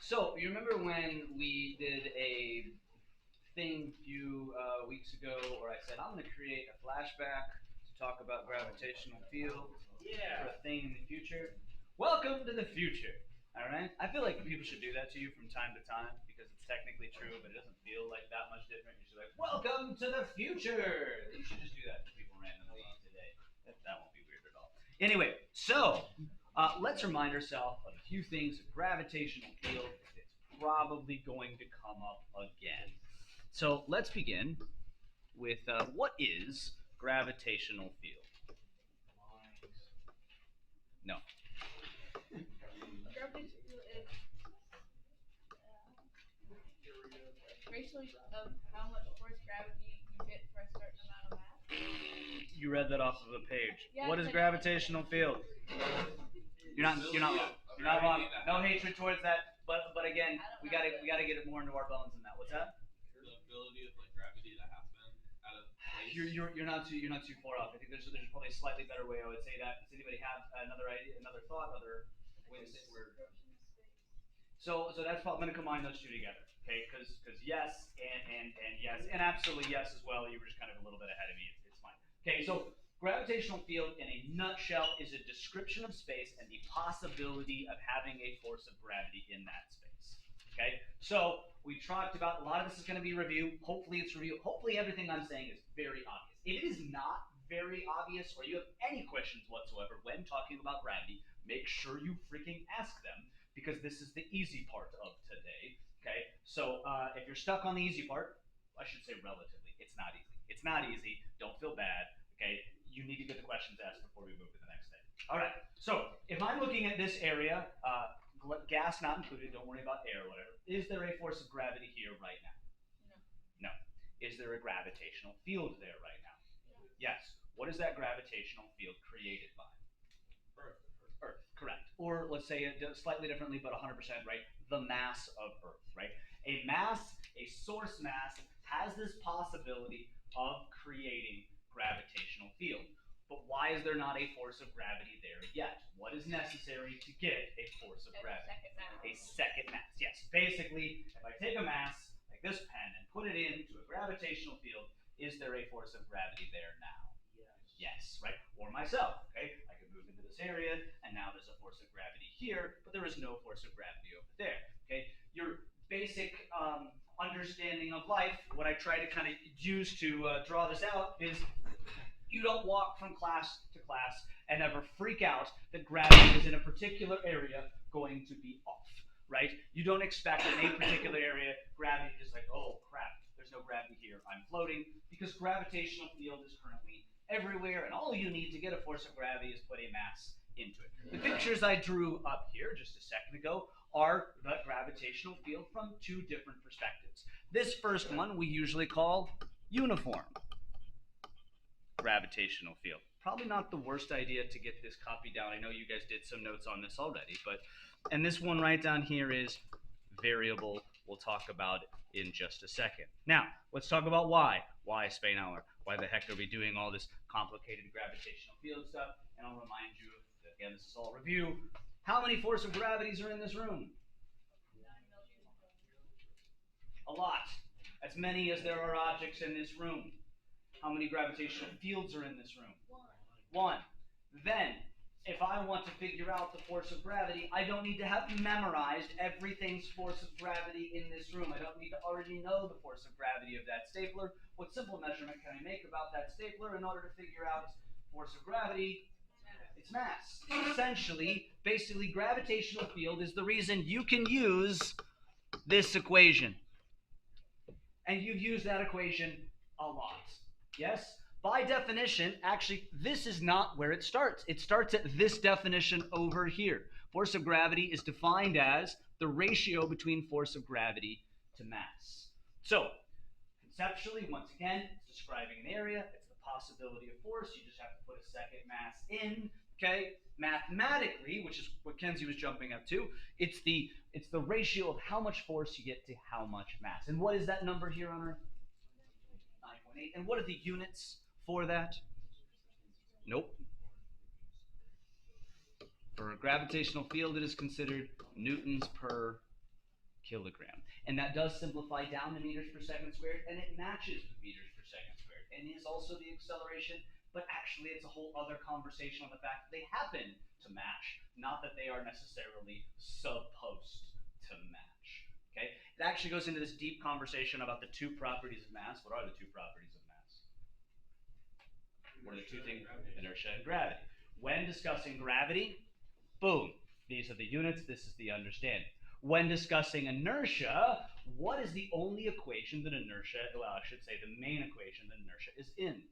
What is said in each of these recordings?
So, you remember when we did a thing a few weeks ago where I said, I'm going to create a flashback to talk about gravitational field for a thing in the future? Welcome to the future. All right? I feel like people should do that to you from time to time because it's technically true, but it doesn't feel like that much different. You should be like, Welcome to the future. You should just do that to people randomly today. That won't be weird at all. Anyway, so let's remind ourselves of a few things. Gravitational field. It's probably going to come up again. So let's begin with what is gravitational field? No. Gravitational field is ratio of how much force gravity you get for a certain amount of mass. You read that off of a page. Yeah, What is gravitational field? You're not. You're not wrong. You're not wrong. No hatred towards that. But again, we gotta get it more into our bones than that. What's that? The ability of like gravity to happen out of place. You're not too far off. I think there's probably a slightly better way I would say that. Does anybody have another idea, another thought, another way to say it? So that's probably I'm going to combine those two together, okay? Because yes and yes and absolutely yes as well. You were just kind of a little bit ahead of me. It's fine. Okay, so gravitational field in a nutshell is a description of space and the possibility of having a force of gravity in that space. Okay, so we talked about a lot of this is going to be review. Hopefully it's review. Hopefully everything I'm saying is very obvious. If it is not very obvious or you have any questions whatsoever when talking about gravity, make sure you freaking ask them because this is the easy part of today. Okay, so if you're stuck on the easy part, I should say relatively, it's not easy. It's not easy. Don't feel bad. Okay, you need to get the questions asked before we move to the next thing. All right, so if I'm looking at this area, gas not included, don't worry about air or whatever, is there a force of gravity here right now? No. No. Is there a gravitational field there right now? Yes. What is that gravitational field created by? Earth. Earth, correct. Or let's say it slightly differently, but 100% right, the mass of Earth, right? A mass, a source mass, has this possibility of creating gravitational field. But why is there not a force of gravity there yet? What is necessary to get a force of gravity? A second mass, yes. Basically, if I take a mass like this pen and put it into a gravitational field, is there a force of gravity there now? Yes, right? Or myself, okay? I could move into this area, and now there's a force of gravity here, but there is no force of gravity over there, okay? Your basic understanding of life, what I try to kind of use to draw this out is you don't walk from class to class and ever freak out that gravity is in a particular area going to be off, right? You don't expect in a particular area gravity is like, oh crap, there's no gravity here, I'm floating, because gravitational field is currently everywhere, and all you need to get a force of gravity is put a mass into it. The pictures I drew up here just a second ago are the gravitational field from two different perspectives. This first one we usually call uniform gravitational field. Probably not the worst idea to get this copy down. I know you guys did some notes on this already, and this one right down here is variable. We'll talk about in just a second. Now, let's talk about why. Why Spainhour? Why the heck are we doing all this complicated gravitational field stuff? And I'll remind you, again, this is all review. How many force of gravities are in this room? A lot. As many as there are objects in this room. How many gravitational fields are in this room? One. Then, if I want to figure out the force of gravity, I don't need to have memorized everything's force of gravity in this room. I don't need to already know the force of gravity of that stapler. What simple measurement can I make about that stapler in order to figure out force of gravity? It's mass. Essentially, basically, gravitational field is the reason you can use this equation. And you've used that equation a lot. Yes? By definition, actually, this is not where it starts. It starts at this definition over here. Force of gravity is defined as the ratio between force of gravity to mass. So, conceptually, once again, it's describing an area. It's the possibility of force. You just have to put a second mass in. Okay? Mathematically, which is what Kenzie was jumping up to, it's the ratio of how much force you get to how much mass. And what is that number here on Earth? 9.8. And what are the units for that? Nope. For a gravitational field, it is considered newtons per kilogram. And that does simplify down to meters per second squared, and it matches with meters per second squared, and is also the acceleration, but actually it's a whole other conversation on the fact that they happen to match, not that they are necessarily supposed to match. Okay? It actually goes into this deep conversation about the two properties of mass. What are the two properties of mass? What are the two things? Inertia and gravity. When discussing gravity, boom, these are the units, this is the understanding. When discussing inertia, what is the only equation that inertia, well, I should say the main equation that inertia is in?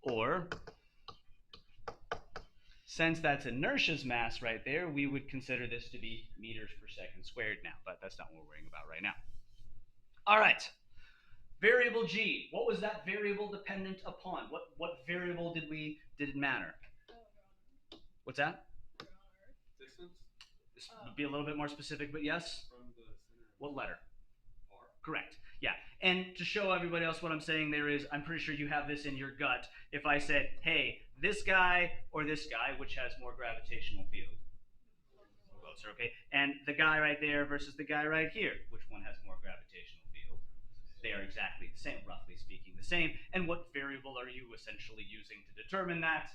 Or, since that's inertia's mass right there, we would consider this to be meters per second squared now, but that's not what we're worrying about right now. All right, variable g. What was that variable dependent upon? What variable did it matter? What's that? Distance? This would be a little bit more specific, but yes? From the center. What letter? R. Correct. Yeah. And to show everybody else what I'm saying there is, I'm pretty sure you have this in your gut. If I said, hey, this guy or this guy, which has more gravitational field? Closer, okay? And the guy right there versus the guy right here, which one has more gravitational field? They are exactly the same, roughly speaking the same. And what variable are you essentially using to determine that?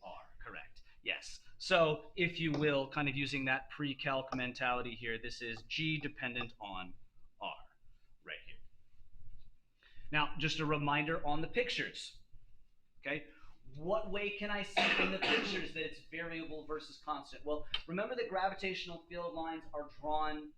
R, correct. Yes. So, if you will, kind of using that pre-calc mentality here, this is G dependent on R, right here. Now, just a reminder on the pictures, okay? What way can I see in the pictures that it's variable versus constant? Well, remember that gravitational field lines are drawn,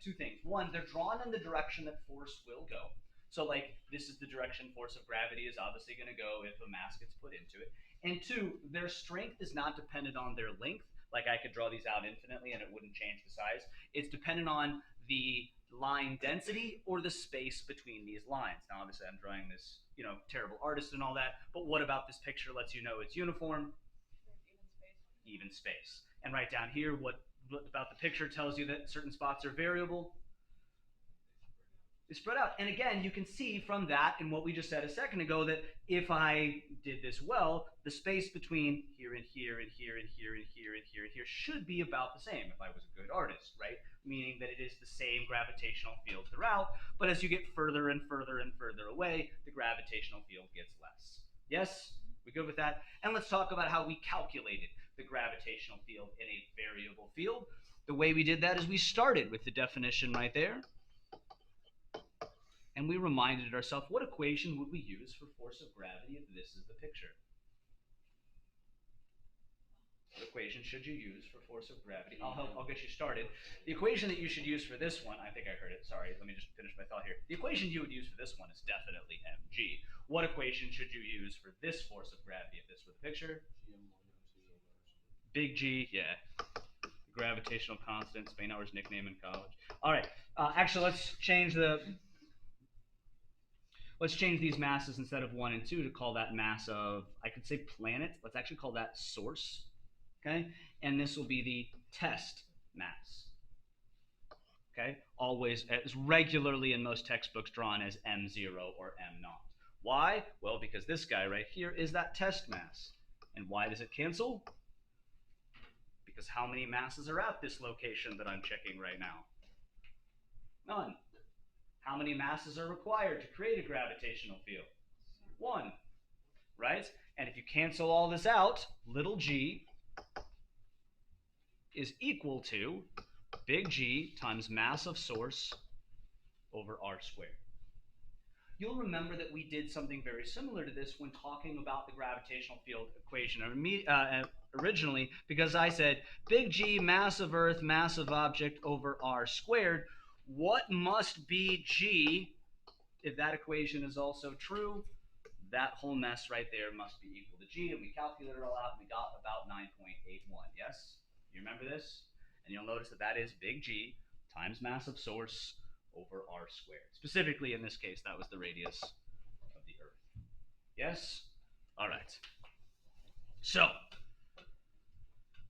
two things. One, they're drawn in the direction that force will go. So, like, this is the direction force of gravity is obviously going to go if a mass gets put into it. And two, their strength is not dependent on their length. Like, I could draw these out infinitely and it wouldn't change the size. It's dependent on the line density or the space between these lines. Now, obviously, I'm drawing this, terrible artist and all that, but what about this picture lets you know it's uniform? Even space. And right down here, what about the picture tells you that certain spots are variable? They spread out. And again, you can see from that and what we just said a second ago that if I did this well, the space between here and here and here and here and here and here and here should be about the same if I was a good artist, right? Meaning that it is the same gravitational field throughout, but as you get further and further and further away, the gravitational field gets less. Yes? We good with that? And let's talk about how we calculated the gravitational field in a variable field. The way we did that is we started with the definition right there. And we reminded ourselves, what equation would we use for force of gravity if this is the picture? What equation should you use for force of gravity? I'll get you started. The equation that you should use for this one, I think I heard it, sorry, let me just finish my thought here. The equation you would use for this one is definitely mg. What equation should you use for this force of gravity if this were the picture? Big G, yeah. Gravitational constant, Spainhour's nickname in college. All right, actually let's change these masses instead of 1 and 2 to call that mass of, I could say planet. Let's actually call that source, okay? And this will be the test mass, okay? Always, as regularly in most textbooks drawn as M0 or M0. Why? Well, because this guy right here is that test mass. And why does it cancel? Because how many masses are at this location that I'm checking right now? None. How many masses are required to create a gravitational field? 1, right? And if you cancel all this out, little g is equal to big G times mass of source over r squared. You'll remember that we did something very similar to this when talking about the gravitational field equation originally, because I said big G, mass of Earth, mass of object over r squared. What must be G if that equation is also true? That whole mess right there must be equal to G, and we calculated it all out, and we got about 9.81, yes? You remember this? And you'll notice that that is big G times mass of source over r squared. Specifically, in this case, that was the radius of the Earth. Yes? All right. So,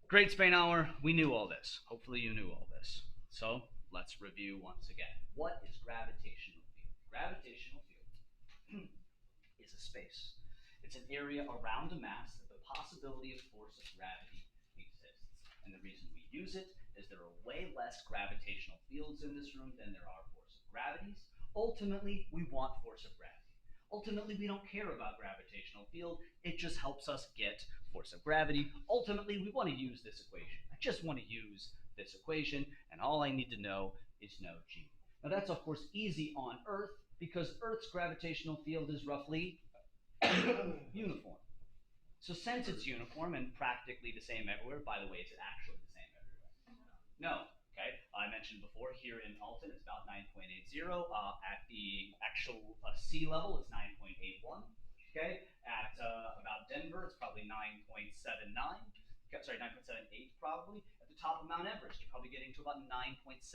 great Spainhour, we knew all this. Hopefully you knew all this. So, let's review once again. What is gravitational field? Gravitational field is a space. It's an area around a mass that the possibility of force of gravity exists. And the reason we use it is there are way less gravitational fields in this room than there are force of gravities. Ultimately, we want force of gravity. Ultimately, we don't care about gravitational field. It just helps us get force of gravity. Ultimately, we want to use this equation. I just want to use this equation, and all I need to know is know G. Now that's of course easy on Earth because Earth's gravitational field is roughly uniform. So since it's uniform and practically the same everywhere, by the way, is it actually the same everywhere? No. Okay, I mentioned before here in Alton it's about 9.80. At the actual sea level it's 9.81. Okay, at about Denver it's probably 9.79. Sorry, 9.78 probably. At the top of Mount Everest you're probably getting to about 9.75,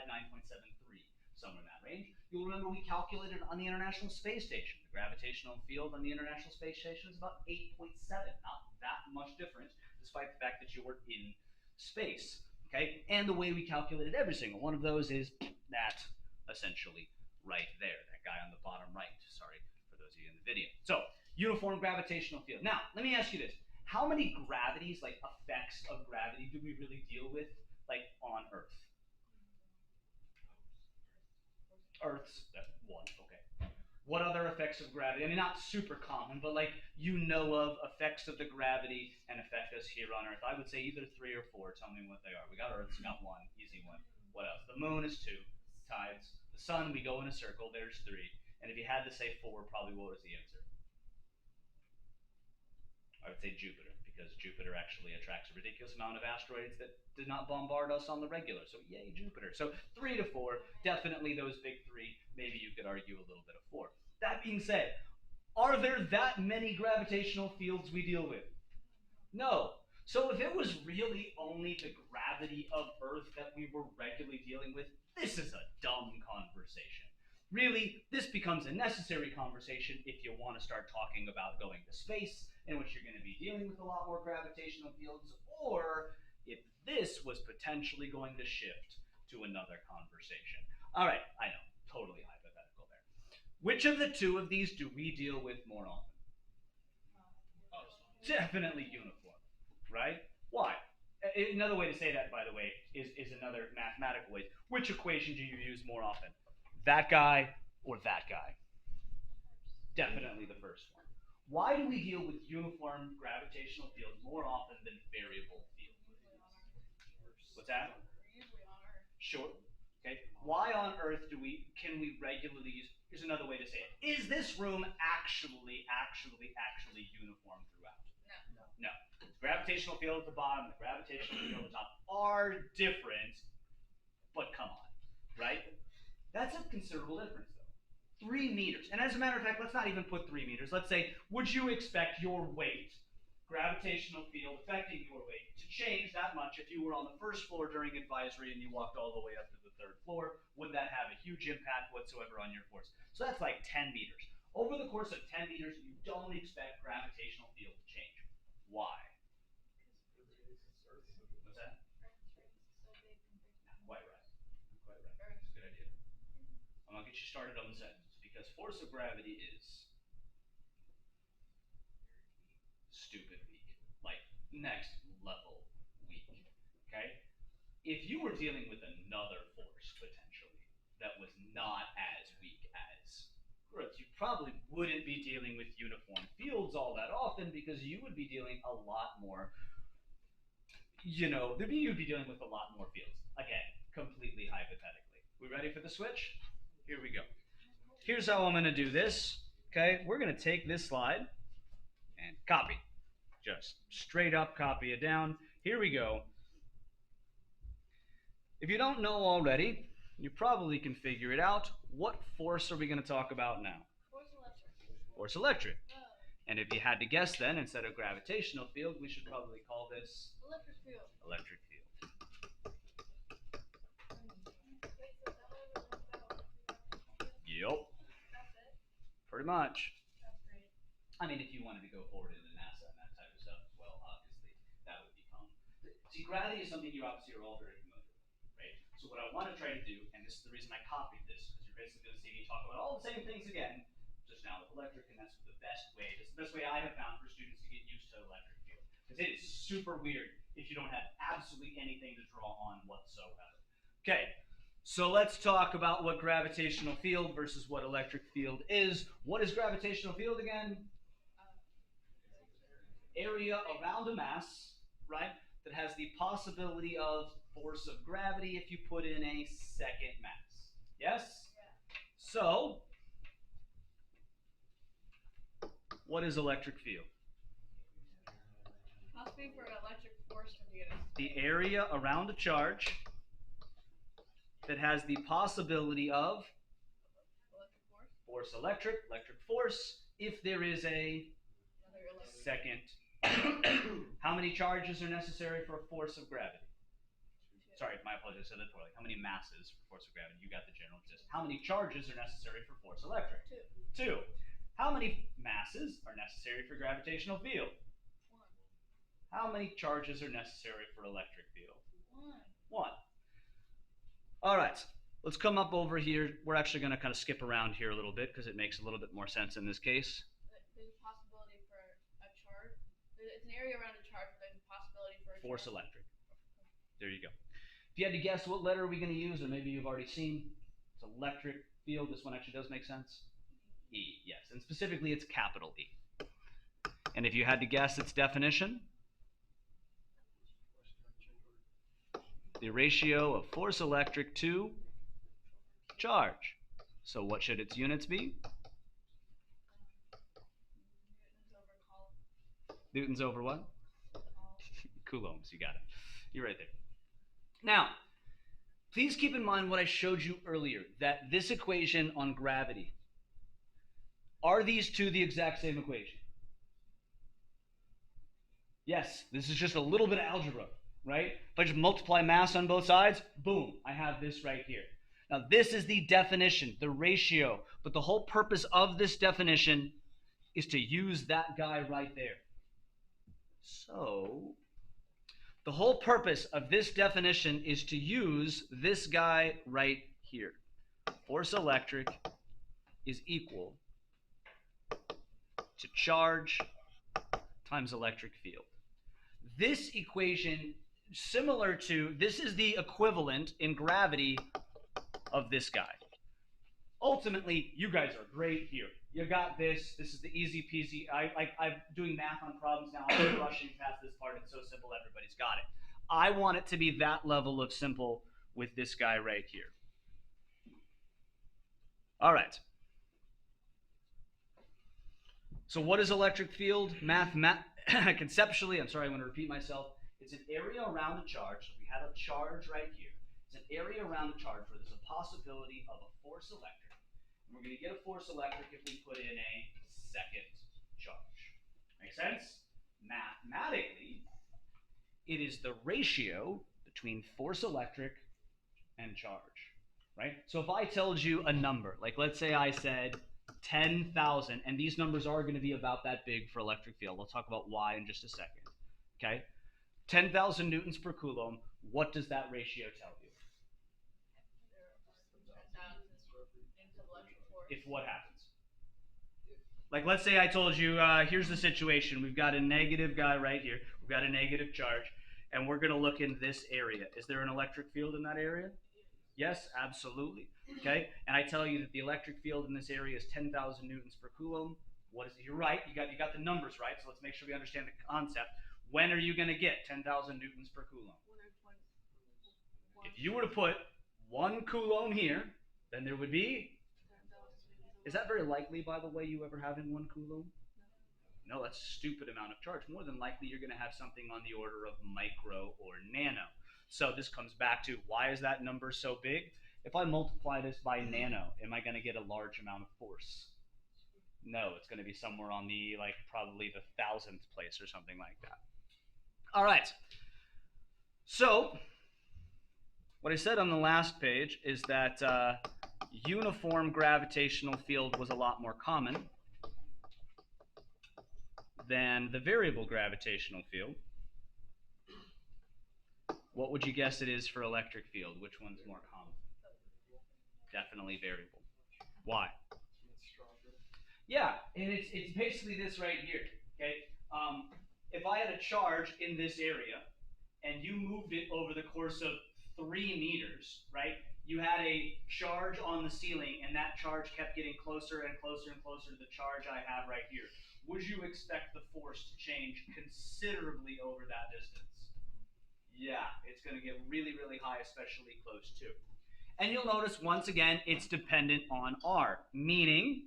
9.73, somewhere in that range. You'll remember we calculated on the International Space Station. The gravitational field on the International Space Station is about 8.7, not that much different, despite the fact that you were in space. Okay, and the way we calculated every single one of those is that essentially right there, that guy on the bottom right. Sorry for those of you in the video. So, uniform gravitational field. Now, let me ask you this. How many gravities, like effects of gravity, do we really deal with, like on Earth? Earth's one, okay. What other effects of gravity? I mean, not super common, but like you know of effects of the gravity and affect us here on Earth. I would say either 3 or 4. Tell me what they are. We got Earth's got 1, easy one. What else? The moon is 2, tides. The sun, we go in a circle, there's 3. And if you had to say 4, probably what was the answer? I would say Jupiter, because Jupiter actually attracts a ridiculous amount of asteroids that did not bombard us on the regular. So yay, Jupiter. So 3 to 4, definitely those big 3. Maybe you could argue a little bit of 4. That being said, are there that many gravitational fields we deal with? No. So if it was really only the gravity of Earth that we were regularly dealing with, this is a dumb conversation. Really, this becomes a necessary conversation if you want to start talking about going to space, in which you're going to be dealing with a lot more gravitational fields, or if this was potentially going to shift to another conversation. All right, I know, totally hypothetical there. Which of the two of these do we deal with more often? Definitely uniform, right? Why? Another way to say that, by the way, is another mathematical way. Which equation do you use more often? That guy or that guy? Definitely the first one. Why do we deal with uniform gravitational fields more often than variable fields? What's that? Usually on Earth. Sure. Okay. Why on Earth can we regularly use? Here's another way to say it. Is this room actually uniform throughout? No. The gravitational field at the bottom, the gravitational field at the top are different, but come on, right? That's a considerable difference, though. 3 meters. And as a matter of fact, let's not even put 3 meters. Let's say, would you expect your weight, gravitational field affecting your weight, to change that much if you were on the first floor during advisory and you walked all the way up to the 3rd floor? Would that have a huge impact whatsoever on your force? So that's like 10 meters. Over the course of 10 meters, you don't expect gravitational field to change. Why? What's that? Not quite right. Not quite right. That's a good idea. I'm going to get you started on the sentence, because force of gravity is stupid weak. Like, next level weak. Okay? If you were dealing with another force, potentially, that was not as weak as Earth, you probably wouldn't be dealing with uniform fields all that often, because you would be dealing a lot more, you'd be dealing with a lot more fields. Again, completely hypothetically. We ready for the switch? Here we go. Here's how I'm going to do this. Okay, we're going to take this slide and copy. Just straight up copy it down. Here we go. If you don't know already, you probably can figure it out. What force are we going to talk about now? Force electric. Force electric. Oh. And if you had to guess then, instead of gravitational field, we should probably call this Electric field. electric field. Wait, so that way we're learning about electric field? Yup, That's it? pretty much. That's great. I mean, if you wanted to go forward into NASA and that type of stuff as well, obviously, that would become... See, gravity is something you obviously are all very familiar with, right? So what I want to try to do, and this is the reason I copied this, because you're basically going to see me talk about all the same things again, just now with electric, and that's the best way. That's the best way I have found for students to get used to electric field. Because it is super weird if you don't have absolutely anything to draw on whatsoever. Okay, so let's talk about what gravitational field versus what electric field is. What is gravitational field again? Area around a mass, right, that has the possibility of force of gravity if you put in a second mass. Yes? So, what is electric field? Must be for an electric force from the unit. The area around a charge that has the possibility of Electric force? electric force, if there is a Another electric. second. How many charges are necessary for a force of gravity? Sorry, my apologies, I said that poorly. How many masses for force of gravity? You got the general gist. How many charges are necessary for force electric? Two. How many masses are necessary for gravitational field? One. How many charges are necessary for electric field? One. One. All right, let's come up over here. We're actually going to kind of skip around here a little bit because it makes a little bit more sense in this case. There's a possibility for a charge. It's an area around a charge, but there's a possibility for a Force charge. electric. There you go. If you had to guess, what letter are we going to use, or maybe you've already seen, it's electric field. This one actually does make sense. E, yes, and specifically it's capital E. And if you had to guess its definition, the ratio of force electric to charge. So what should its units be? Newtons over Newtons over what? Coulomb. Coulombs, you got it. You're right there. Now, please keep in mind what I showed you earlier, that this equation on gravity, are these two the exact same equation? Yes, this is just a little bit of algebra, right? If I just multiply mass on both sides, boom, I have this right here. Now, this is the definition, the ratio, but the whole purpose of this definition is to use that guy right there. So, the whole purpose of this definition is to use this guy right here. Force electric is equal to charge times electric field. This equation, similar to, this is the equivalent in gravity of this guy. Ultimately, you guys are great here. You got this. This is the easy peasy. I'm doing math on problems now. I'm rushing past this part. It's so simple. Everybody's got it. I want it to be that level of simple with this guy right here. All right. So what is electric field? Conceptually, I'm sorry, I'm going to repeat myself. It's an area around a charge. So we have a charge right here. It's an area around a charge where there's a possibility of a force electric. And we're going to get a force electric if we put in a second charge. Make sense? Mathematically, it is the ratio between force electric and charge, right? So if I told you a number, like let's say I said 10,000, and these numbers are going to be about that big for electric field. We'll talk about why in just a second, okay? 10,000 newtons per coulomb, what does that ratio tell you? If what happens? Like let's say I told you, here's the situation. We've got a negative guy right here. We've got a negative charge, and we're going to look in this area. Is there an electric field in that area? Yes, absolutely. Okay, and I tell you that the electric field in this area is 10,000 newtons per coulomb. What is it? You're right. You got the numbers right. So let's make sure we understand the concept. When are you going to get 10,000 newtons per coulomb? If you were to put 1 coulomb here, then there would be. Is that very likely, by the way, you ever having 1 coulomb? No, that's a stupid amount of charge. More than likely, you're going to have something on the order of micro or nano. So this comes back to, why is that number so big? If I multiply this by nano, am I going to get a large amount of force? No, it's going to be somewhere on the, like, probably the 1,000th place or something like that. All right. So what I said on the last page is that uniform gravitational field was a lot more common than the variable gravitational field. What would you guess it is for electric field? Which one's more common? Definitely variable. Why? Yeah, and it's basically this right here. Okay, if I had a charge in this area, and you moved it over the course of 3 meters, right? You had a charge on the ceiling, and that charge kept getting closer and closer and closer to the charge I have right here. Would you expect the force to change considerably over that distance? Yeah, it's going to get really, really high, especially close to. And you'll notice, once again, it's dependent on R, meaning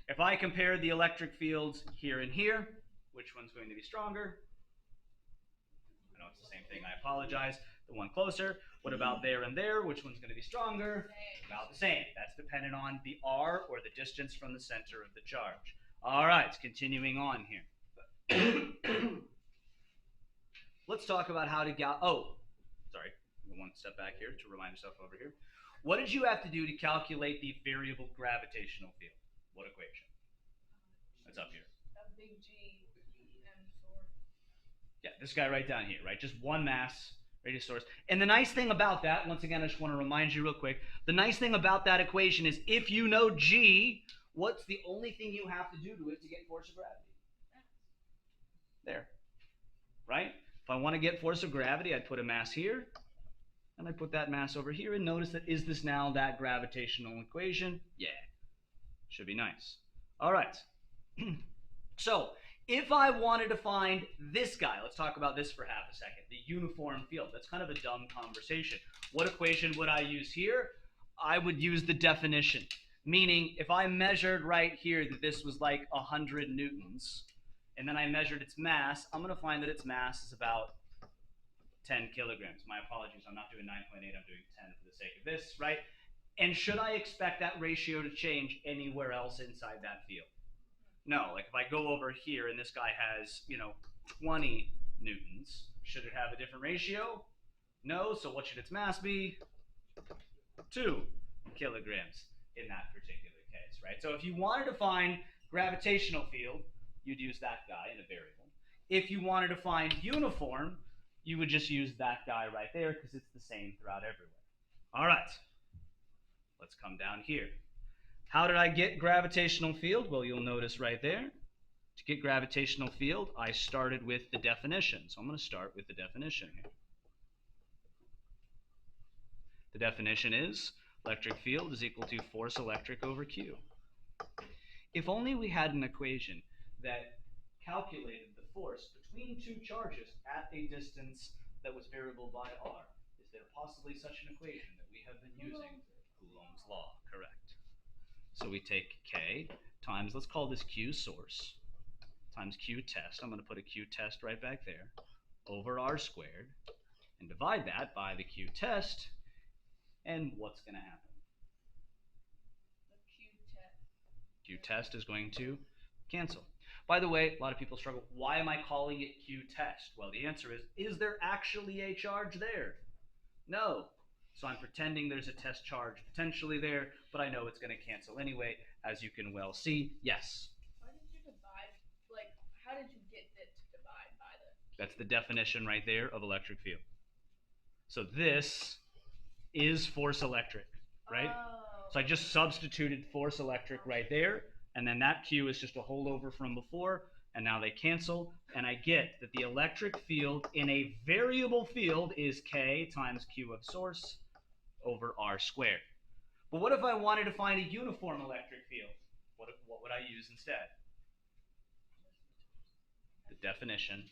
if I compare the electric fields here and here, which one's going to be stronger? I know it's the same thing, I apologize. The one closer. What about there and there? Which one's going to be stronger? About the same. That's dependent on the R, or the distance from the center of the charge. All right, continuing on here. Let's talk about how to sorry, one step back here to remind yourself over here. What did you have to do to calculate the variable gravitational field? What equation? That's up here. A big G, M source. Yeah, this guy right down here, right? Just one mass, radius source. And the nice thing about that, once again, I just want to remind you real quick, the nice thing about that equation is if you know G, what's the only thing you have to do to it to get force of gravity? There, right? If I want to get force of gravity, I'd put a mass here, and I put that mass over here, and notice that, is this now that gravitational equation? Yeah, should be nice. All right, so if I wanted to find this guy, let's talk about this for half a second, the uniform field. That's kind of a dumb conversation. What equation would I use here? I would use the definition, meaning if I measured right here that this was like 100 newtons, and then I measured its mass, I'm going to find that its mass is about 10 kilograms. My apologies, I'm not doing 9.8, I'm doing 10 for the sake of this, right? And should I expect that ratio to change anywhere else inside that field? No, like if I go over here and this guy has, 20 newtons, should it have a different ratio? No, so what should its mass be? 2 kilograms in that particular case, right? So if you wanted to find gravitational field, you'd use that guy in a variable. If you wanted to find uniform, you would just use that guy right there because it's the same throughout everywhere. All right, let's come down here. How did I get gravitational field? Well, you'll notice right there, to get gravitational field, I started with the definition. So I'm going to start with the definition here. The definition is electric field is equal to force electric over Q. If only we had an equation that calculated the force between two charges at a distance that was variable by R. Is there possibly such an equation that we have been using? Coulomb's law, correct. So we take K times, let's call this Q source, times Q test. I'm going to put a Q test right back there, over R squared, and divide that by the Q test, and what's going to happen? The Q test. Q test is going to cancel. By the way, a lot of people struggle. Why am I calling it Q test? Well, the answer is there actually a charge there? No. So I'm pretending there's a test charge potentially there, but I know it's going to cancel anyway, as you can well see. Yes? Why did you divide? Like, how did you get it to divide by the? That's the definition right there of electric field. So this is force electric, right? Oh. So I just substituted force electric right there, and then that Q is just a holdover from before, and now they cancel, and I get that the electric field in a variable field is K times Q of source over R squared. But what if I wanted to find a uniform electric field? What would I use instead? The definition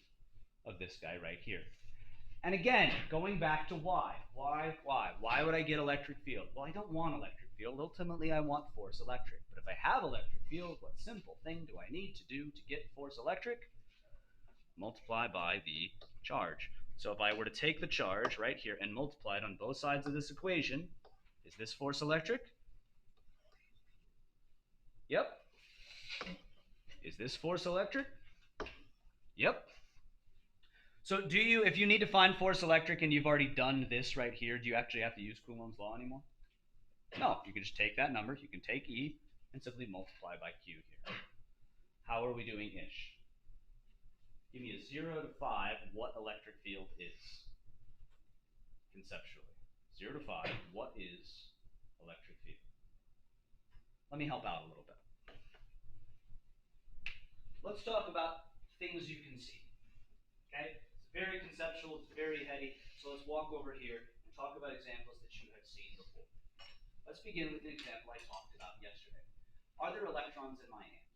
of this guy right here. And again, going back to why. Why would I get electric field? Well, I don't want electric field. Ultimately, I want force electric. But if I have electric field, what simple thing do I need to do to get force electric? Multiply by the charge. So if I were to take the charge right here and multiply it on both sides of this equation, is this force electric? Yep. Is this force electric? Yep. So if you need to find force electric and you've already done this right here, do you actually have to use Coulomb's law anymore? No, you can just take that number, you can take E, and simply multiply by Q here. How are we doing ish? Give me a 0 to 5 what electric field is, conceptually. 0 to 5, what is electric field? Let me help out a little bit. Let's talk about things you can see. very heady. So let's walk over here and talk about examples that you have seen before. Let's begin with the example I talked about yesterday. Are there electrons in my hand?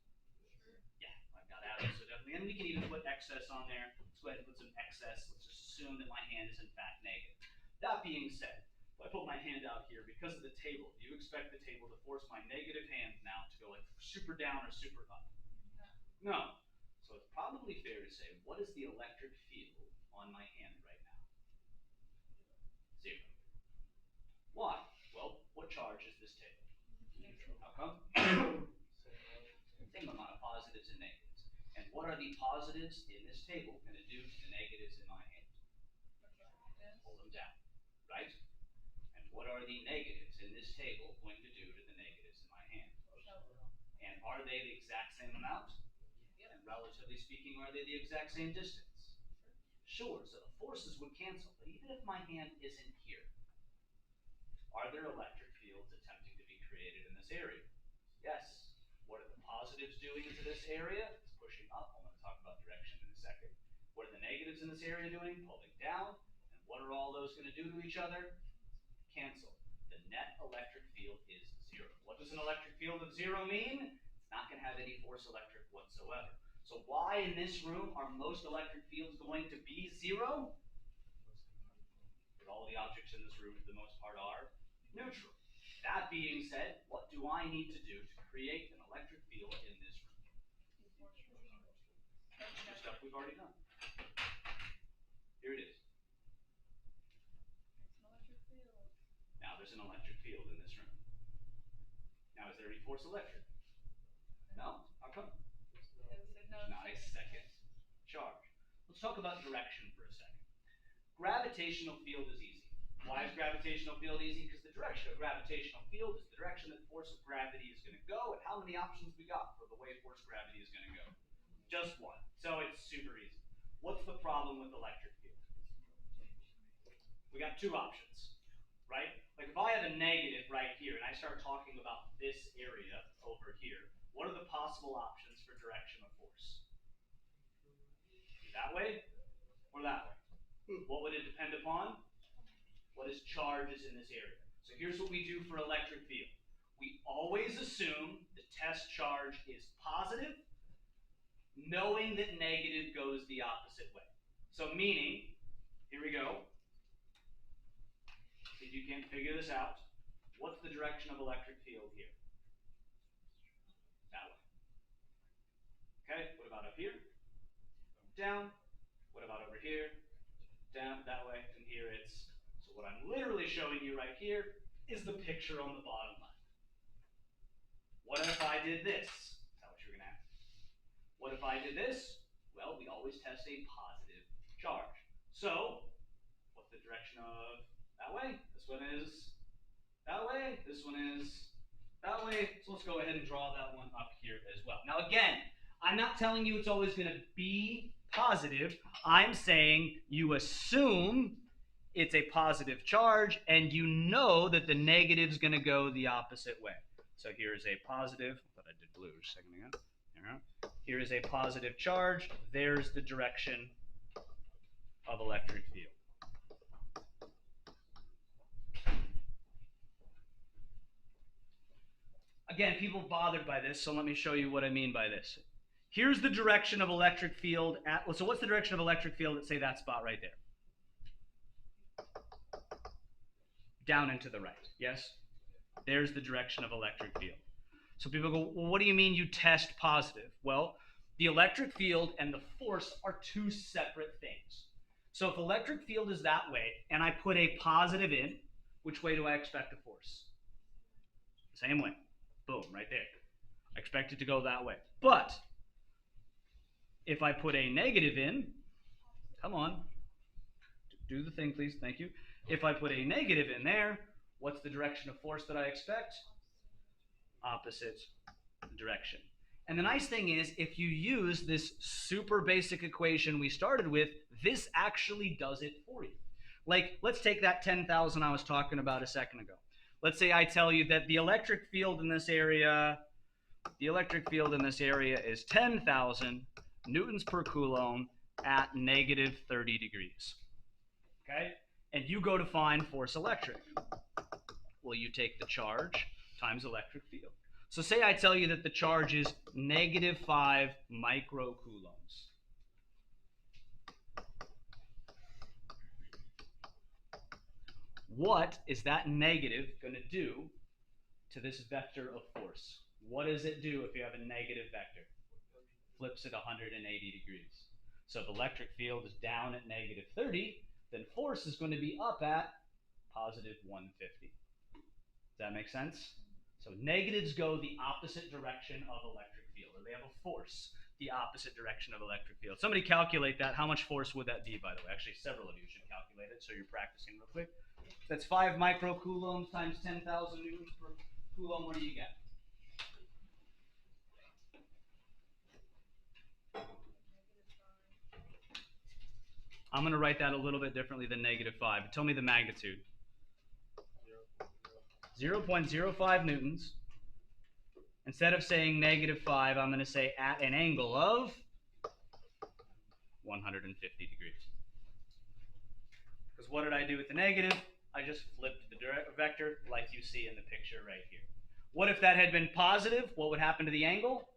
Yeah, I've got atoms, so definitely. And we can even put excess on there. Let's go ahead and put some excess. Let's just assume that my hand is in fact negative. That being said, if I put my hand out here because of the table, do you expect the table to force my negative hand now to go like super down or super up? No. So it's probably fair to say, what is the electric field on my hand right now? 0. Why? Well, what charge is this table? Neutral. How come? Same amount of positives and negatives. And what are the positives in this table going to do to the negatives in my hand? Pull them down, right? And what are the negatives in this table going to do to the negatives in my hand? And are they the exact same amount? And relatively speaking, are they the exact same distance? Sure, so the forces would cancel. But even if my hand isn't here, are there electric fields attempting to be created in this area? Yes. What are the positives doing to this area? It's pushing up. I'm going to talk about direction in a second. What are the negatives in this area doing? Pulling down. And what are all those going to do to each other? Cancel. The net electric field is 0. What does an electric field of 0 mean? It's not going to have any force electric whatsoever. So why in this room are most electric fields going to be 0? But all the objects in this room for the most part are neutral. That being said, what do I need to do to create an electric field in this room? The stuff we've already done. Here it is. Now there's an electric field in this room. Now is there any force electric? No? How come? There's not a second charge. Let's talk about direction for a second. Gravitational field is easy. Why is gravitational field easy? Because the direction of gravitational field is the direction that force of gravity is going to go, and how many options we got for the way force gravity is going to go? Just one. So it's super easy. What's the problem with electric field? We got 2 options, right? Like if I have a negative right here, and I start talking about this area over here, what are the possible options for direction of force? That way or that way? What would it depend upon? What is charges in this area? So here's what we do for electric field. We always assume the test charge is positive, knowing that negative goes the opposite way. So meaning, here we go. If you can't figure this out, what's the direction of electric field here? That way. Okay, what about up here? Down. What about over here? Down, that way. And here it's, so what I'm literally showing you right here is the picture on the bottom left. What if I did this? Is that what you're going to ask? What if I did this? Well, we always test a positive charge. So, what's the direction of that way? This one is that way. This one is that way. So let's go ahead and draw that one up here as well. Now again, I'm not telling you it's always going to be positive. I'm saying you assume it's a positive charge and you know that the negative is going to go the opposite way. So here's a positive. I thought I did blue just a second ago. There. Here is a positive charge. There's the direction of electric field. Again, people bothered by this, so let me show you what I mean by this. Here's the direction of electric field at, so what's the direction of electric field at, say, that spot right there? Down and to the right, yes? There's the direction of electric field. So people go, well, what do you mean you test positive? Well, the electric field and the force are 2 separate things. So if electric field is that way, and I put a positive in, which way do I expect a force? Same way. Boom, right there. I expect it to go that way. But if I put a negative in, come on, do the thing, please, thank you. If I put a negative in there, what's the direction of force that I expect? Opposite direction. And the nice thing is, if you use this super basic equation we started with, this actually does it for you. Like, let's take that 10,000 I was talking about a second ago. Let's say I tell you that the electric field in this area, is 10,000 newtons per coulomb at negative 30 degrees. Okay? And you go to find force electric. Well, you take the charge times electric field. So say I tell you that the charge is -5 microcoulombs. What is that negative going to do to this vector of force? What does it do if you have a negative vector? Flips it 180 degrees. So if electric field is down at -30, then force is going to be up at +150. Does that make sense? So negatives go the opposite direction of electric field, or they have a force the opposite direction of electric field. Somebody calculate that. How much force would that be, by the way? Actually, several of you should calculate it, so you're practicing real quick. That's 5 microcoulombs times 10,000 newtons per coulomb. What do you get? I'm going to write that a little bit differently than -5. Tell me the magnitude. 0.05 newtons. Instead of saying -5, I'm going to say at an angle of 150 degrees. Because what did I do with the negative? I just flipped the vector like you see in the picture right here. What if that had been positive? What would happen to the angle?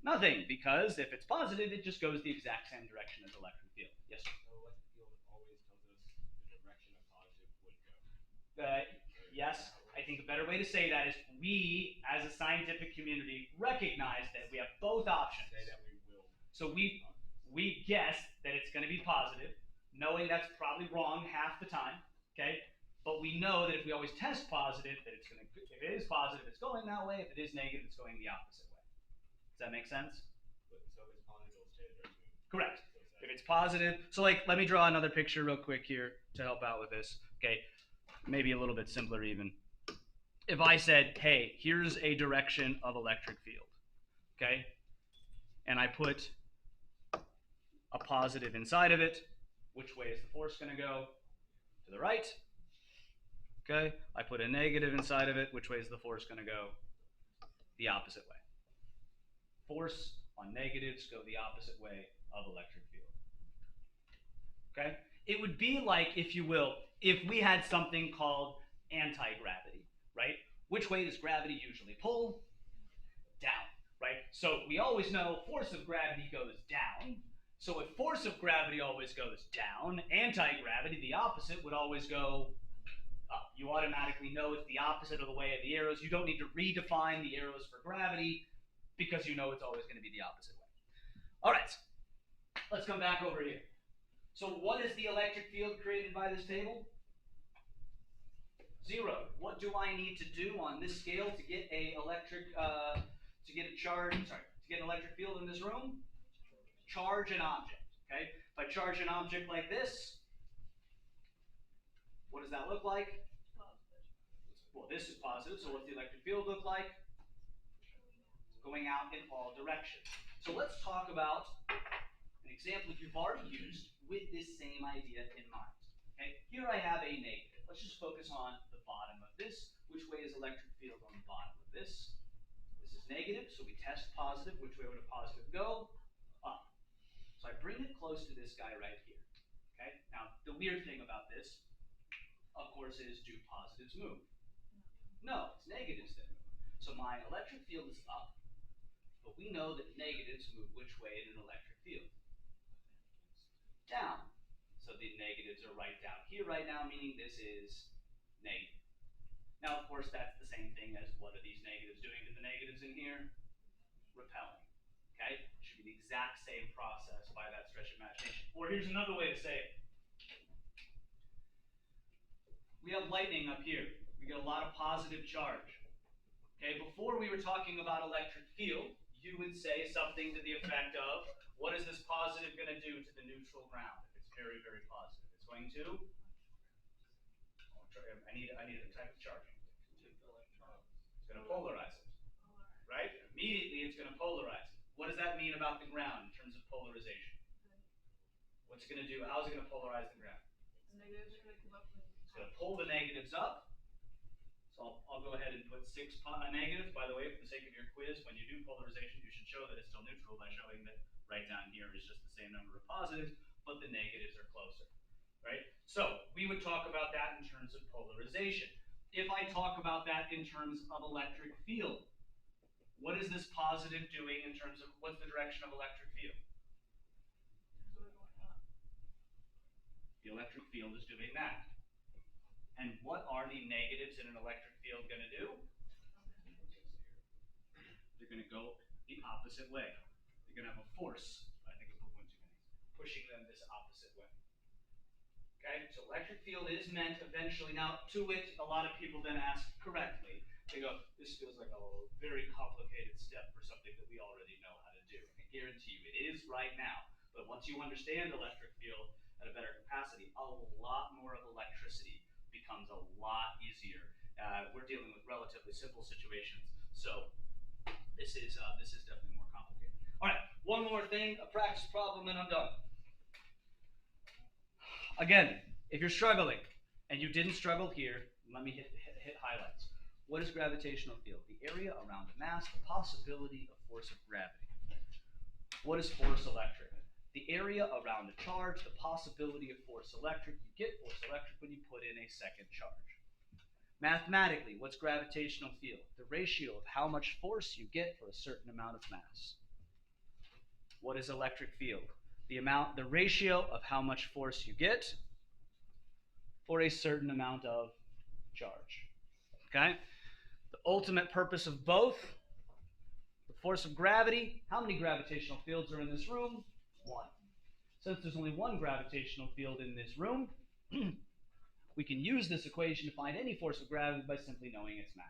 Nothing, because if it's positive, it just goes the exact same direction as electric field. Yes, sir? So electric field always tells us the direction a positive would go. Yes, I think a better way to say that is we, as a scientific community, recognize that we have both options. Say that we will. So we guess that it's going to be positive, knowing that's probably wrong half the time, okay? But we know that if we always test positive, that it's going to, if it is positive, it's going that way. If it is negative, it's going the opposite way. Does that make sense? So if it's positive, it'll stay the direction. Correct. If it's positive, so like, let me draw another picture real quick here to help out with this, okay? Maybe a little bit simpler even. If I said, hey, here's a direction of electric field, okay? And I put a positive inside of it, which way is the force going to go? To the right. Okay, I put a negative inside of it, which way is the force going to go? The opposite way. Force on negatives go the opposite way of electric field. Okay? It would be like, if you will, if we had something called anti-gravity, right? Which way does gravity usually pull? Down, right? So we always know force of gravity goes down. So if force of gravity always goes down, anti-gravity, the opposite, would always go up. You automatically know it's the opposite of the way of the arrows. You don't need to redefine the arrows for gravity because you know it's always going to be the opposite way. All right, let's come back over here. So what is the electric field created by this table? 0. What do I need to do on this scale to get a electric, to get an electric field in this room? Charge an object, okay? If I charge an object like this, what does that look like? Well, this is positive, so what's the electric field look like? It's going out in all directions. So let's talk about an example you've already used with this same idea in mind. Okay, here I have a negative. Let's just focus on the bottom of this. Which way is electric field on the bottom of this? This is negative, so we test positive. Which way would a positive go? Up. So I bring it close to this guy right here. Okay, now the weird thing about this, of course, is do positives move? No, it's negatives that move. So my electric field is up, but we know that negatives move which way in an electric field? Down. So the negatives are right down here right now, meaning this is negative. Now, of course, that's the same thing as what are these negatives doing to the negatives in here? Repelling. Okay? It should be the exact same process by that stretch of imagination. Or here's another way to say it. We have lightning up here. We get a lot of positive charge. Okay, before we were talking about electric field, you would say something to the effect of, what is this positive going to do to the neutral ground if it's very, very positive? It's going to, I need a type of charge. It's going to polarize it, right? Immediately it's going to polarize it. What does that mean about the ground in terms of polarization? What's it going to do? How is it going to polarize the ground? The negatives are going to come up. It's going to pull the negatives up. So I'll go ahead and put 6 negatives. By the way, for the sake of your quiz, when you do polarization, you should show that it's still neutral by showing that right down here is just the same number of positives, but the negatives are closer. right? So we would talk about that in terms of polarization. If I talk about that in terms of electric field, what is this positive doing in terms of what's the direction of electric field? So we're going up. The electric field is doing that. And what are the negatives in an electric field going to do? They're going to go the opposite way. They're going to have a force, I think I put one too many, pushing them this opposite way. Okay, so electric field is meant eventually, now to which a lot of people then ask correctly, they go, this feels like a very complicated step for something that we already know how to do. I guarantee you it is right now, but once you understand electric field at a better capacity, a lot more of electricity becomes a lot easier. We're dealing with relatively simple situations, so this is definitely more complicated. All right, one more thing, a practice problem, and I'm done. Again, if you're struggling, and you didn't struggle here, let me hit highlights. What is gravitational field? The area around a mass, the possibility of force of gravity. What is force electric? The area around a charge, the possibility of force electric. You get force electric when you put in a second charge. Mathematically, what's gravitational field? The ratio of how much force you get for a certain amount of mass. What is electric field? The ratio of how much force you get for a certain amount of charge. Okay? The ultimate purpose of both, the force of gravity. How many gravitational fields are in this room? One. Since there's only one gravitational field in this room, we can use this equation to find any force of gravity by simply knowing its mass.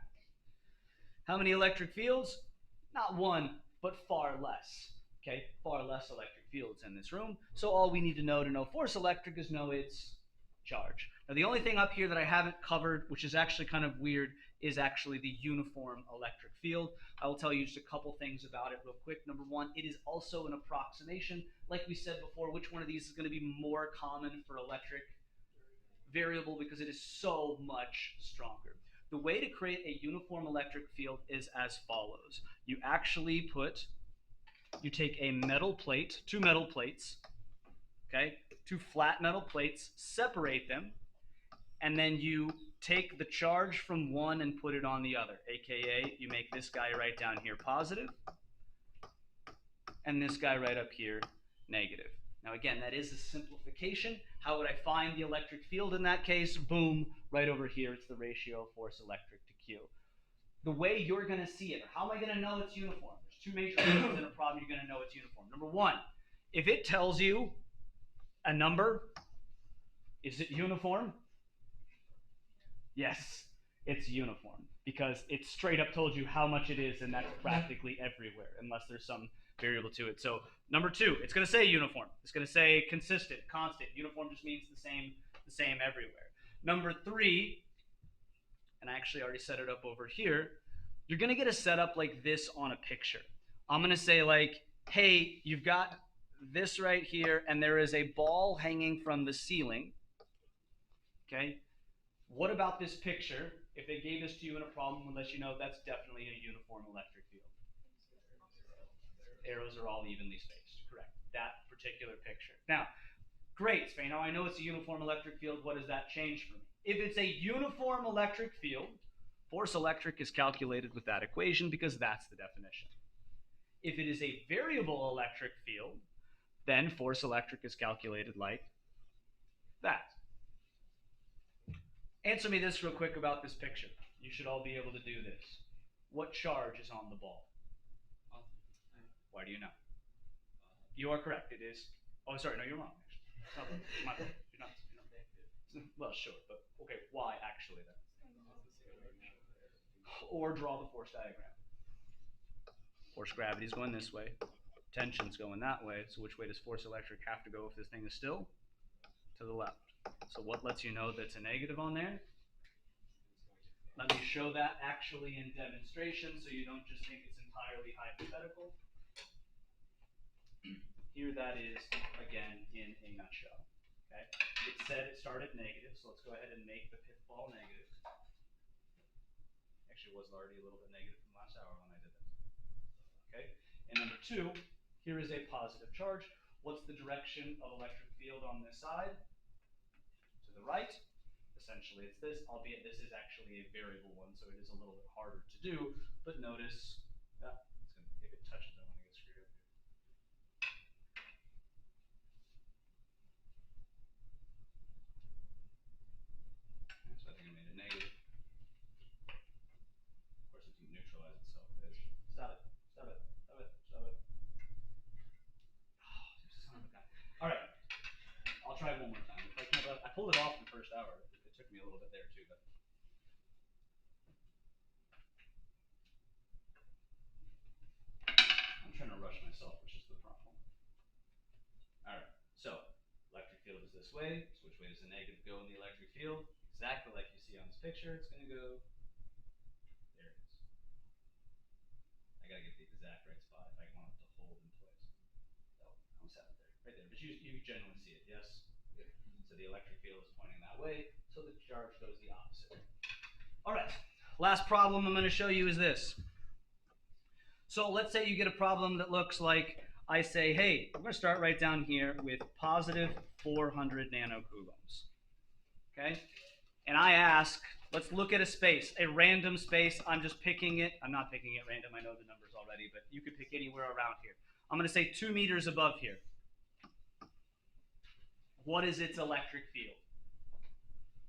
How many electric fields? Not one, but far less. Okay, far less electric fields in this room. So all we need to know force electric is know its charge. Now the only thing up here that I haven't covered, which is actually kind of weird, is actually the uniform electric field. I will tell you just a couple things about it real quick. Number one, it is also an approximation. Like we said before, which one of these is going to be more common for electric? Variable, because it is so much stronger. The way to create a uniform electric field is as follows. You actually take a metal plate, two metal plates, okay, two flat metal plates, separate them, and then you take the charge from one and put it on the other, aka you make this guy right down here positive, and this guy right up here negative. Now again, that is a simplification. How would I find the electric field in that case? Boom, right over here, it's the ratio of force electric to Q. The way you're going to see it, or how am I going to know it's uniform? There's two major ways in a problem you're going to know it's uniform. Number one, if it tells you a number, is it uniform? Yes, it's uniform, because it straight up told you how much it is, and that's practically everywhere, unless there's some variable to it. So number two, it's going to say uniform. It's going to say consistent, constant. Uniform just means the same everywhere. Number three, and I actually already set it up over here, you're going to get a setup like this on a picture. I'm going to say like, hey, you've got this right here, and there is a ball hanging from the ceiling. Okay? What about this picture? If they gave this to you in a problem, will let you know that's definitely a uniform electric field. Arrows are all evenly spaced. Correct. That particular picture. Now, great, Spain. Now I know it's a uniform electric field. What does that change for me? If it's a uniform electric field, force electric is calculated with that equation because that's the definition. If it is a variable electric field, then force electric is calculated like that. Answer me this real quick about this picture. You should all be able to do this. What charge is on the ball? Why do you know? You are correct. It is. Oh, sorry. No, you're wrong. Actually. My fault. You're not. Well, sure, but okay. Why actually then? Or draw the force diagram. Force gravity is going this way. Tension's going that way. So which way does force electric have to go if this thing is still? To the left. So what lets you know that's a negative on there? Let me show that actually in demonstration so you don't just think it's entirely hypothetical. Here that is, again, in a nutshell. Okay? It said it started negative, so let's go ahead and make the pith ball negative. Actually, it was already a little bit negative from last hour when I did this. Okay? And number two, here is a positive charge. What's the direction of electric field on this side? the right, essentially it's this, albeit this is actually a variable one, so it is a little bit harder to do, but notice, if it touches, I want to get screwed up here. So I think I made it negative. Of course, it didn't neutralize itself. Stop it. Stop it. Stop it. Stop it. Oh, son of a gun. All right. I'll try one more time. If I can't, I pulled it off in the first hour. It took me a little bit there too, but. I'm trying to rush myself, which is the problem. All right. So, electric field is this way. So which way does the negative go in the electric field? Exactly like you see on this picture. It's going to go. There it is. I got to get the exact right spot if I want it to hold in place. Oh, I almost have it there. Right there. But you generally see it, yes? Yeah. So the electric field is pointing that way, so the charge goes the opposite way. All right. Last problem I'm going to show you is this. So let's say you get a problem that looks like I say, hey, we're going to start right down here with positive 400 nanocoulombs. Okay? And I ask, let's look at a space, a random space. I'm just picking it. I'm not picking it random. I know the numbers already, but you could pick anywhere around here. I'm going to say 2 meters above here. What is its electric field?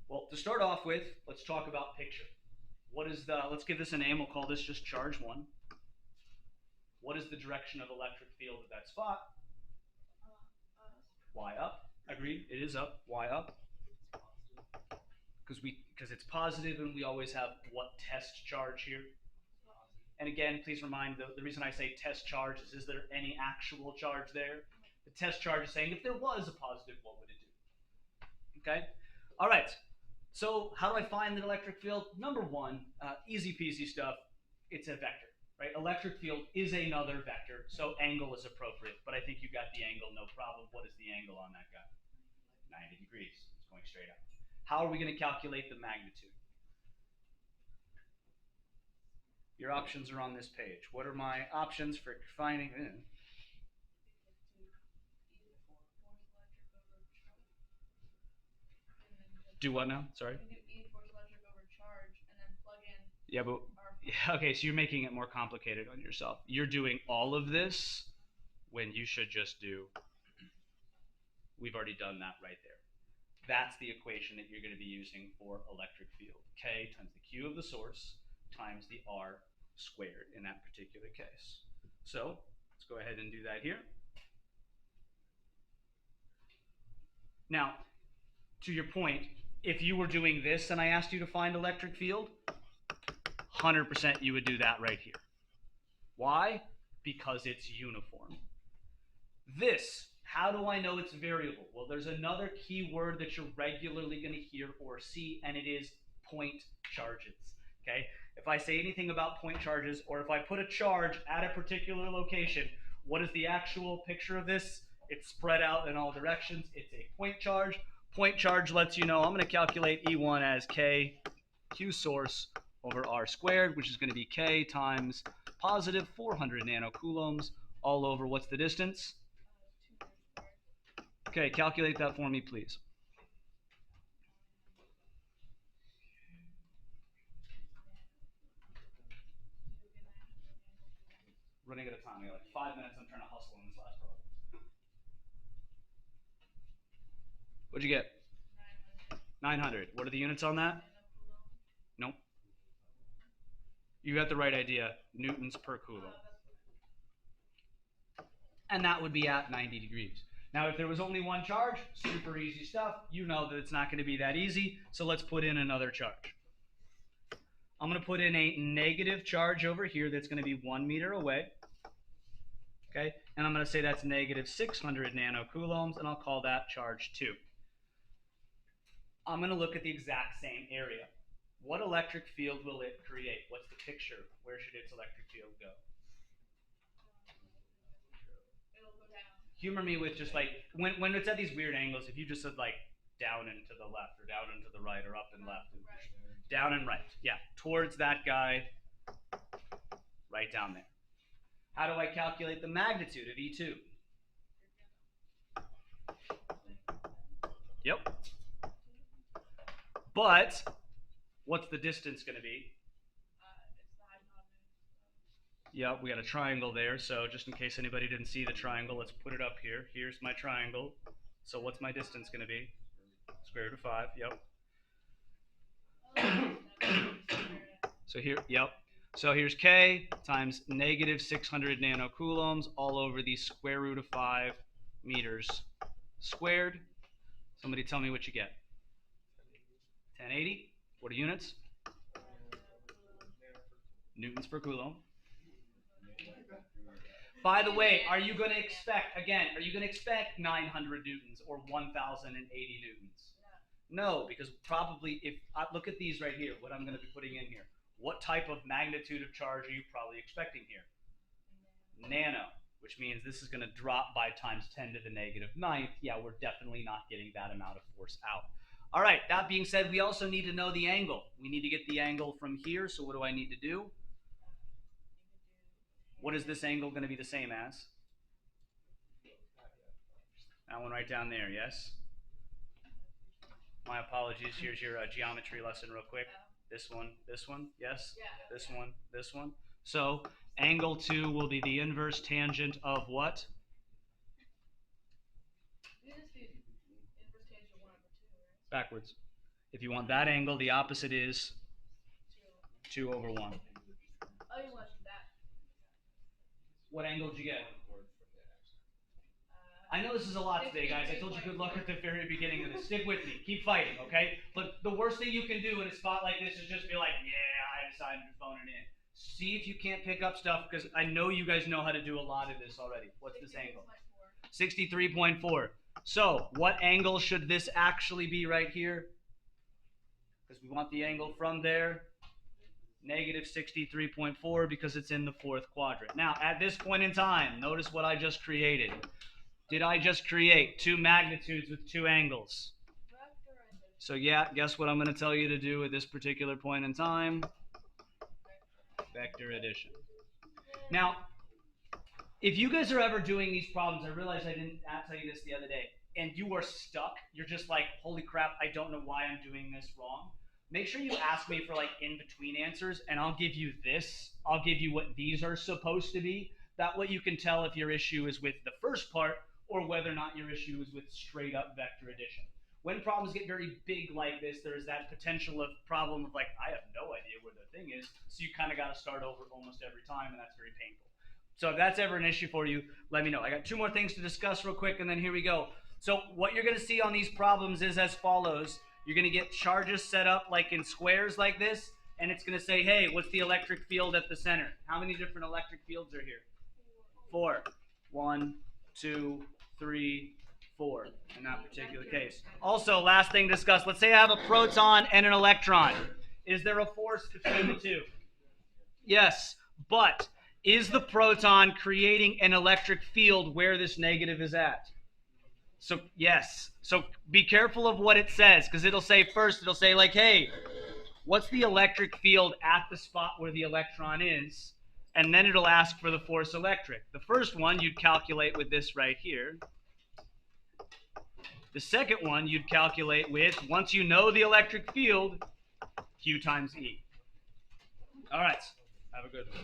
Well, to start off with, let's talk about picture. What is the, let's give this a name. We'll call this just charge 1. What is the direction of electric field at that spot? Y up. Agreed. It is up. Y up. Because it's positive, and we always have what test charge here. And again, please remind, the reason I say test charge is there any actual charge there? The test charge is saying if there was a positive, what would it do? Okay? All right. So how do I find the electric field? Number one, easy peasy stuff. It's a vector, right? Electric field is another vector, so angle is appropriate. But I think you got the angle, no problem. What is the angle on that guy? 90 degrees. It's going straight up. How are we going to calculate the magnitude? Your options are on this page. What are my options for finding? Do what now? Sorry. You can do E force electric over charge and then plug in. Yeah, but okay, so you're making it more complicated on yourself. You're doing all of this when you should just do. We've already done that right there. That's the equation that you're going to be using for electric field. K times the Q of the source times the R squared in that particular case. So let's go ahead and do that here. Now, to your point, if you were doing this and I asked you to find electric field, 100% you would do that right here. Why? Because it's uniform. This, how do I know it's variable? Well, there's another key word that you're regularly going to hear or see, and it is point charges. Okay? If I say anything about point charges, or if I put a charge at a particular location, what is the actual picture of this? It's spread out in all directions. It's a point charge. Point charge lets you know I'm going to calculate E1 as K Q source over R squared, which is going to be K times positive 400 nanocoulombs all over what's the distance? 2 meters squared. Okay, calculate that for me, please. Running out of time. We got like 5 minutes. I'm trying to hustle in this last problem. What'd you get? 900. What are the units on that? Nope. You got the right idea. Newtons per coulomb. And that would be at 90 degrees. Now, if there was only one charge, super easy stuff. You know that it's not going to be that easy, so let's put in another charge. I'm going to put in a negative charge over here that's going to be 1 meter away. Okay, and I'm going to say that's negative 600 nanocoulombs, and I'll call that charge 2. I'm going to look at the exact same area. What electric field will it create? What's the picture? Where should its electric field go? It'll go down. Humor me with just like, when it's at these weird angles, if you just said like down and to the left, or down and to the right, or up and left. And Right. down and right. Yeah, towards that guy, right down there. How do I calculate the magnitude of E2? Yep. But what's the distance going to be? It's the hypotenuse. Yeah, we got a triangle there. So just in case anybody didn't see the triangle, let's put it up here. Here's my triangle. So what's my distance going to be? Square root of 5. Yep. So here, yep. So here's K times negative 600 nanocoulombs all over the square root of 5 meters squared. Somebody tell me what you get. 1080. What are units? Newtons per coulomb. By the way, are you going to expect 900 newtons or 1080 newtons? No, because probably if I look at these right here, what I'm going to be putting in here, what type of magnitude of charge are you probably expecting here? Nano, which means this is going to drop by times 10 to the negative 9th. Yeah, we're definitely not getting that amount of force out. All right, that being said, we also need to know the angle. We need to get the angle from here, so what do I need to do? What is this angle going to be the same as? That one right down there, yes? My apologies. Here's your geometry lesson real quick. This one, yes? Yeah. This one. So angle 2 will be the inverse tangent of what? You just do inverse tangent of 1 over 2, right? Backwards. If you want that angle, the opposite is 2 over 1. Oh, you want that. What angle did you get? I know this is a lot today, guys. I told you good luck at the very beginning of this. Stick with me. Keep fighting, okay? But the worst thing you can do in a spot like this is just be like, yeah, I decided to phone it in. See if you can't pick up stuff, because I know you guys know how to do a lot of this already. What's this angle? 63.4. So, what angle should this actually be right here? Because we want the angle from there. Negative 63.4, because it's in the 4th quadrant. Now, at this point in time, notice what I just created. Did I just create 2 magnitudes with 2 angles? So yeah, guess what I'm going to tell you to do at this particular point in time? Vector addition. Now, if you guys are ever doing these problems, I realize I didn't tell you this the other day, and you are stuck, you're just like, holy crap, I don't know why I'm doing this wrong. Make sure you ask me for like in-between answers, and I'll give you this. I'll give you what these are supposed to be. That way you can tell if your issue is with the first part or whether or not your issue is with straight up vector addition. When problems get very big like this, there is that potential of problem of like, I have no idea where the thing is, so you kind of got to start over almost every time, and that's very painful. So if that's ever an issue for you, let me know. I got 2 more things to discuss real quick, and then here we go. So what you're going to see on these problems is as follows. You're going to get charges set up like in squares like this, and it's going to say, hey, what's the electric field at the center? How many different electric fields are here? 4. 1, 2, 3, 4 in that particular case. Also, last thing discussed, let's say I have a proton and an electron. Is there a force between the two? Yes, but is the proton creating an electric field where this negative is at? So, yes. So be careful of what it says, because it'll say first, it'll say like, hey, what's the electric field at the spot where the electron is? And then it'll ask for the force electric. The first one you'd calculate with this right here. The second one you'd calculate with, once you know the electric field, Q times E. All right. Have a good one.